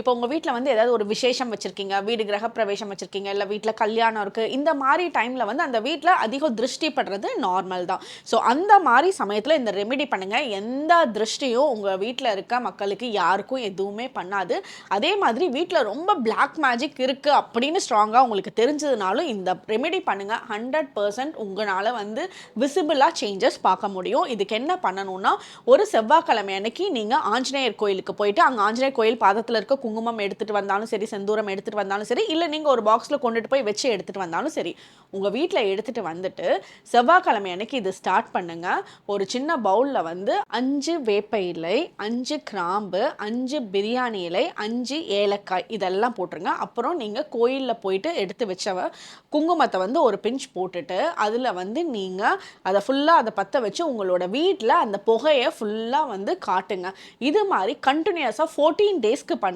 இப்போ உங்கள் வீட்டில் வந்து ஏதாவது ஒரு விசேஷம் வச்சுருக்கீங்க, வீடு கிரகப்பிரவேசம் வச்சுருக்கீங்க, இல்லை வீட்டில் கல்யாணம் இருக்குது, இந்த மாதிரி டைமில் வந்து அந்த வீட்டில் அதிகம் திருஷ்டி படுறது நார்மல் தான். ஸோ அந்த மாதிரி சமயத்தில் இந்த ரெமெடி பண்ணுங்கள். எந்த திருஷ்டியும் உங்கள் வீட்டில் இருக்க மக்களுக்கு யாருக்கும் எதுவுமே பண்ணாது. அதே மாதிரி வீட்டில் ரொம்ப பிளாக் மேஜிக் இருக்குது அப்படின்னு ஸ்ட்ராங்காக உங்களுக்கு தெரிஞ்சதுனாலும் இந்த ரெமெடி பண்ணுங்கள். 100% உங்களால் வந்து விசிபிளாக சேஞ்சஸ் பார்க்க முடியும். இதுக்கு என்ன பண்ணணும்னா, ஒரு செவ்வாய்க்கிழமை அன்னைக்கு நீங்கள் ஆஞ்சநேயர் கோயிலுக்கு போயிட்டு அங்கே ஆஞ்சநேயர் கோயில் பாதத்தில் இருக்க குங்குமம் எடுத்துகிட்டு வந்தாலும் சரி, செந்தூரம் எடுத்துகிட்டு வந்தாலும் சரி, இல்லை நீங்கள் ஒரு பாக்ஸில் கொண்டுட்டு போய் வச்சு எடுத்துகிட்டு வந்தாலும் சரி, உங்கள் வீட்டில் எடுத்துகிட்டு வந்துட்டு செவ்வாய்க்கிழமை அன்னைக்கு இது ஸ்டார்ட் பண்ணுங்கள். ஒரு சின்ன பவுலில் வந்து 5 வேப்ப இலை, 5 கிராம்பு, 5 பிரியாணி இலை, 5 ஏலக்காய் இதெல்லாம் போட்டுருங்க. அப்புறம் நீங்கள் கோயிலில் போயிட்டு எடுத்து வச்ச குங்குமத்தை வந்து ஒரு பிஞ்ச் போட்டுட்டு அதில் வந்து நீங்கள் அதை ஃபுல்லாக அதை பற்ற வச்சு உங்களோட வீட்டில் அந்த புகையை ஃபுல்லாக வந்து காட்டுங்க. இது மாதிரி கண்டினியூஸாக 14 டேஸ்க்கு பண்ண